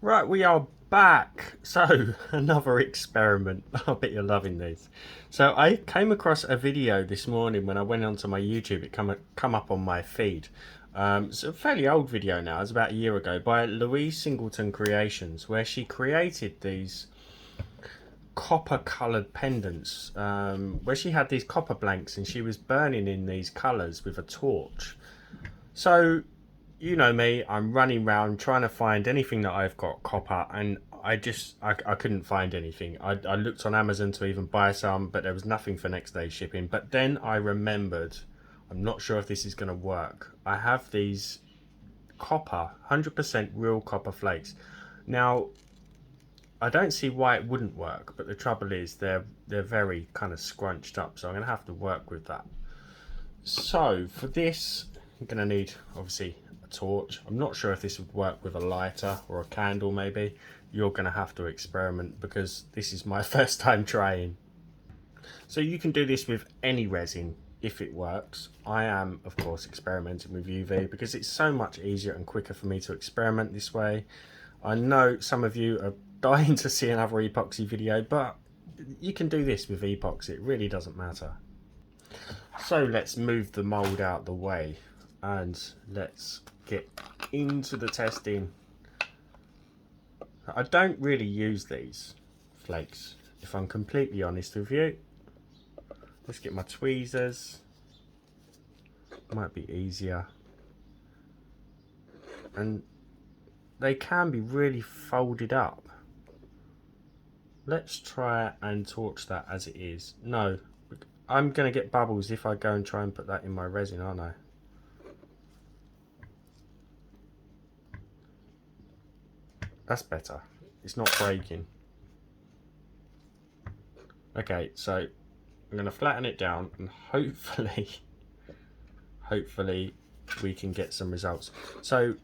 Right, we are back. So, another experiment. I bet you're loving these. So, I came across a video this morning when I went onto my YouTube. It come up on my feed. It's a fairly old video now. It's about a year ago by Louise Singleton Creations, where she created these copper coloured pendants. Where she had these copper blanks and she was burning in these colours with a torch. So you know me, I'm running around trying to find anything that I've got copper, and I couldn't find anything. I looked on Amazon to even buy some, but there was nothing for next day shipping. But then I remembered, I'm not sure if this is going to work. I have these copper, 100% real copper flakes. Now, I don't see why it wouldn't work, but the trouble is they're very kind of scrunched up, so I'm going to have to work with that. So for this, I'm going to need obviously a torch. I'm not sure if this would work with a lighter or a candle. Maybe you're going to have to experiment because this is my first time trying. So you can do this with any resin if it works. I am of course experimenting with UV because it's so much easier and quicker for me to experiment this way. I know some of you are dying to see another epoxy video, but you can do this with epoxy. It really doesn't matter. So let's move the mould out the way and let's get into the testing. I don't really use these flakes, if I'm completely honest with you. Let's get my tweezers. Might be easier. And they can be really folded up. Let's try and torch that as it is. No, I'm going to get bubbles if I go and try and put that in my resin, aren't I? That's better. It's not breaking. Okay, so I'm going to flatten it down and hopefully we can get some results. So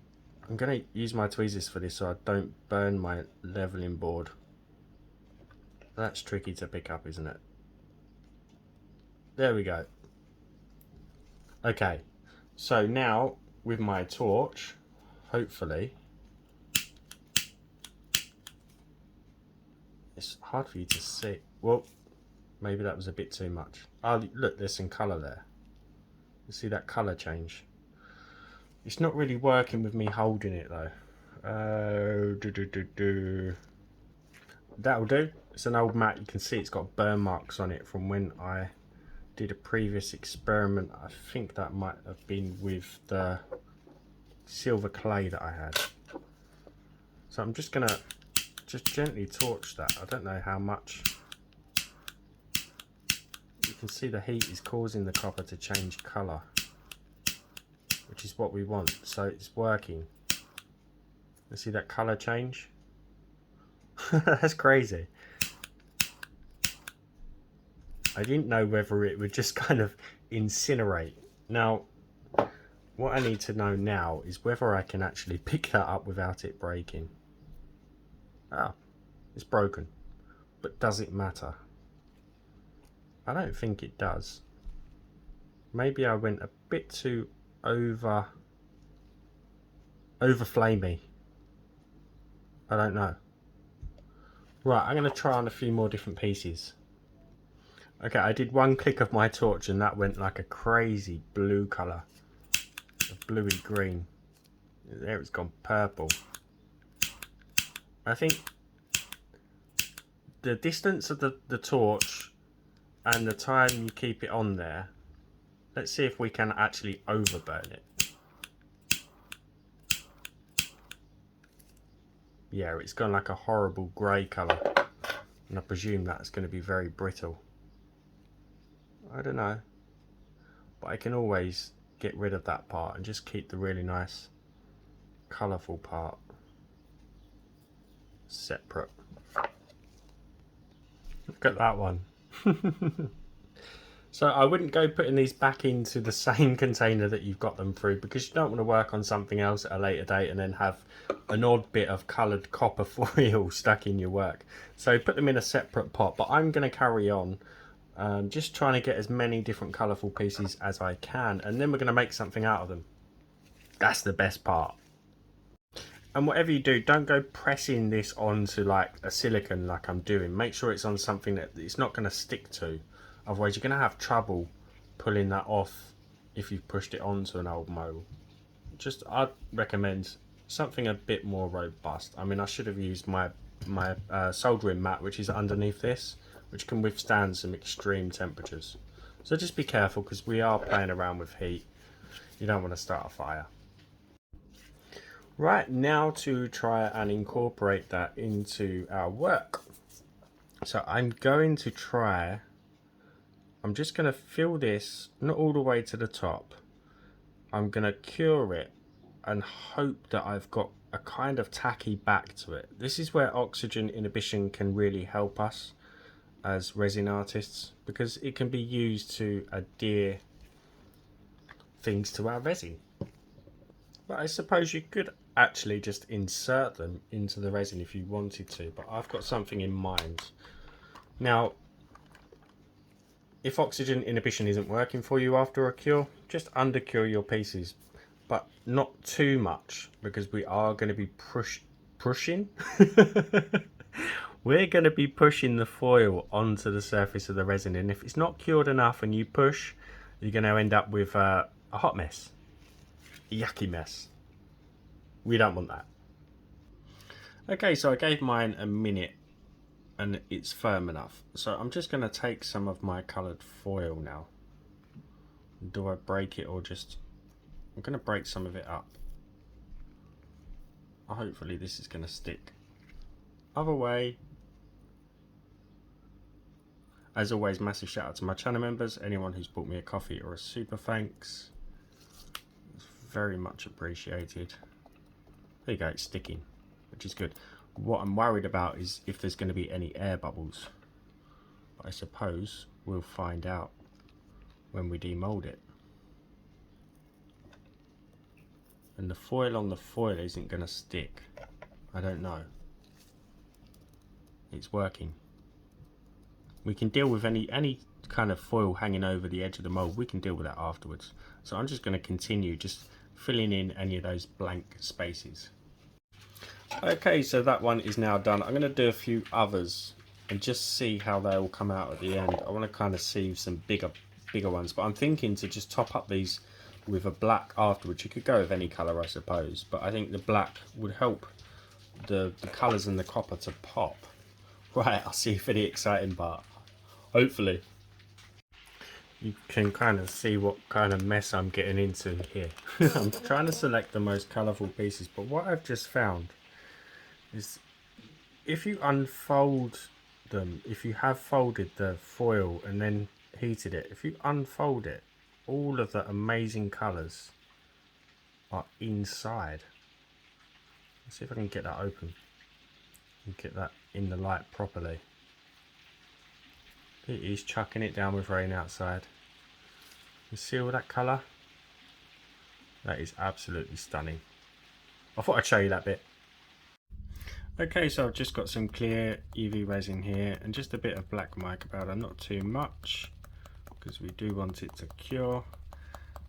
I'm going to use my tweezers for this so I don't burn my leveling board. That's tricky to pick up, isn't it? There we go. Okay, so now with my torch, hopefully, it's hard for you to see. Well, maybe that was a bit too much. Oh, look, there's some colour there. You see that colour change? It's not really working with me holding it though. That'll do. It's an old mat. You can see it's got burn marks on it from when I did a previous experiment. I think that might have been with the silver clay that I had. So I'm just gonna gently torch that. I don't know how much. You can see the heat is causing the copper to change colour, which is what we want. So it's working. You see that colour change? That's crazy. I didn't know whether it would just kind of incinerate. Now, what I need to know now is whether I can actually pick that up without it breaking. Ah, it's broken. But does it matter? I don't think it does. Maybe I went a bit too over flamey. I don't know. Right, I'm going to try on a few more different pieces. Okay, I did one click of my torch and that went like a crazy blue colour. A bluey green. There it's gone purple. I think the distance of the torch and the time you keep it on there. Let's see if we can actually overburn it. Yeah, it's gone like a horrible grey colour. And I presume that's going to be very brittle. I don't know. But I can always get rid of that part and just keep the really nice colourful part separate. Look at that one. So I wouldn't go putting these back into the same container that you've got them through, because you don't want to work on something else at a later date and then have an odd bit of coloured copper foil stuck in your work. So put them in a separate pot, but I'm going to carry on just trying to get as many different colourful pieces as I can, and then we're going to make something out of them. That's the best part. And whatever you do, don't go pressing this onto like a silicone like I'm doing. Make sure it's on something that it's not going to stick to. Otherwise you're going to have trouble pulling that off if you've pushed it onto an old mold. Just, I'd recommend something a bit more robust. I mean, I should have used my soldering mat, which is underneath this, which can withstand some extreme temperatures. So just be careful, because we are playing around with heat. You don't want to start a fire. Right, now to try and incorporate that into our work. So I'm going to try, I'm just going to fill this, not all the way to the top. I'm going to cure it and hope that I've got a kind of tacky back to it. This is where oxygen inhibition can really help us as resin artists, because it can be used to adhere things to our resin. But I suppose you could actually just insert them into the resin if you wanted to, but I've got something in mind. Now, if oxygen inhibition isn't working for you after a cure, just undercure your pieces, but not too much, because we are going to be pushing we're going to be pushing the foil onto the surface of the resin, and if it's not cured enough and you push, you're going to end up with a hot mess, a yucky mess. We don't want that. Okay, so I gave mine a minute and it's firm enough, so I'm just going to take some of my coloured foil now. Do I break it, or just, I'm going to break some of it up. Hopefully this is going to stick. Other way. As always, massive shout out to my channel members, anyone who's bought me a coffee or a super thanks. It's very much appreciated. There you go, it's sticking, which is good. What I'm worried about is if there's going to be any air bubbles. But I suppose we'll find out when we demold it. And the foil on the foil isn't going to stick. I don't know. It's working. We can deal with any kind of foil hanging over the edge of the mold. We can deal with that afterwards. So I'm just going to continue just filling in any of those blank spaces. Okay, so that one is now done. I'm going to do a few others and just see how they all come out at the end. I want to kind of see some bigger ones, but I'm thinking to just top up these with a black afterwards. You could go with any colour, I suppose, but I think the black would help the colours and the copper to pop. Right, I'll see for the exciting part. Hopefully. You can kind of see what kind of mess I'm getting into here. I'm trying to select the most colourful pieces, but what I've just found is if you unfold them, if you have folded the foil and then heated it, if you unfold it, all of the amazing colours are inside. Let's see if I can get that open and get that in the light properly. It is chucking it down with rain outside. You see all that colour? That is absolutely stunning. I thought I'd show you that bit. Okay, so I've just got some clear UV resin here and just a bit of black mica powder, not too much, because we do want it to cure.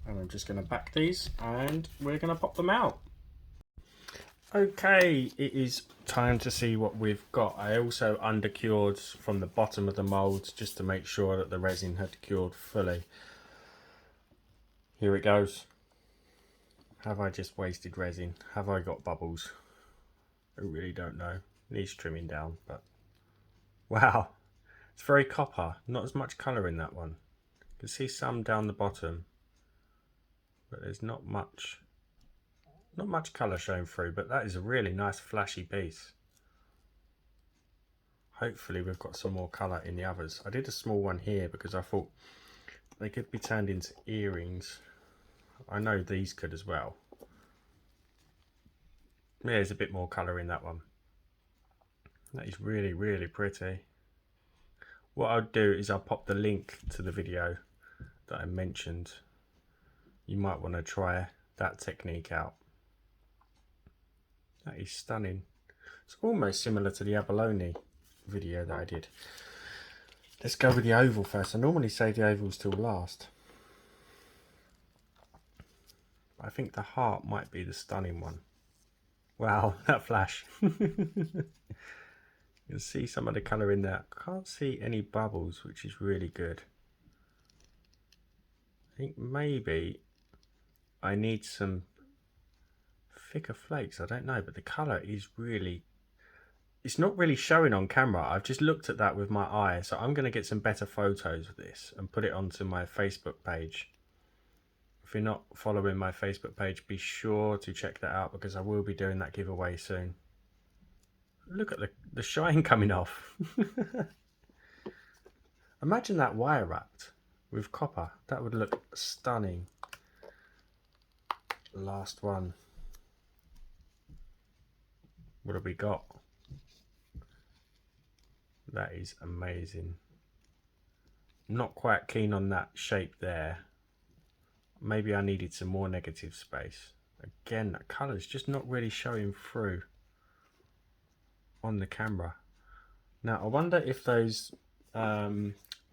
And I'm just going to back these and we're going to pop them out. Okay, it is time to see what we've got. I also undercured from the bottom of the moulds just to make sure that the resin had cured fully. Here it goes. Have I just wasted resin? Have I got bubbles? I really don't know. Needs trimming down, but wow, it's very copper. Not as much colour in that one. You can see some down the bottom, but there's not much colour showing through, but that is a really nice flashy piece. Hopefully we've got some more colour in the others. I did a small one here because I thought they could be turned into earrings. I know these could as well. There's a bit more colour in that one. That is really, really pretty. What I'll do is I'll pop the link to the video that I mentioned. You might want to try that technique out. That is stunning. It's almost similar to the abalone video that I did. Let's go with the oval first. I normally save the ovals till last. I think the heart might be the stunning one. Wow, that flash. You can see some of the colour in there. Can't see any bubbles, which is really good. I think maybe I need some thicker flakes. I don't know, but the colour is really... It's not really showing on camera. I've just looked at that with my eye, so I'm going to get some better photos of this and put it onto my Facebook page. If you're not following my Facebook page, be sure to check that out because I will be doing that giveaway soon. Look at the shine coming off. Imagine that wire wrapped with copper. That would look stunning. Last one. What have we got? That is amazing. I'm not quite keen on that shape there. Maybe I needed some more negative space. Again, that colour's just not really showing through on the camera. Now I wonder if those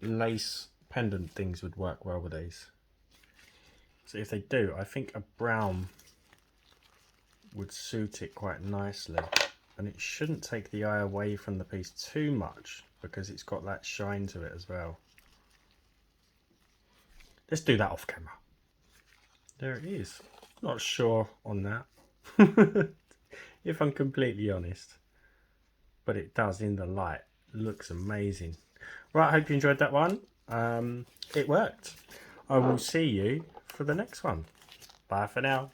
lace pendant things would work well with these. So if they do, I think a brown would suit it quite nicely, and it shouldn't take the eye away from the piece too much because it's got that shine to it as well. Let's do that off camera. There it is. Not sure on that if I'm completely honest, but it does in the light. Looks amazing. Right, I hope you enjoyed that one. It worked. I will see you for the next one. Bye for now.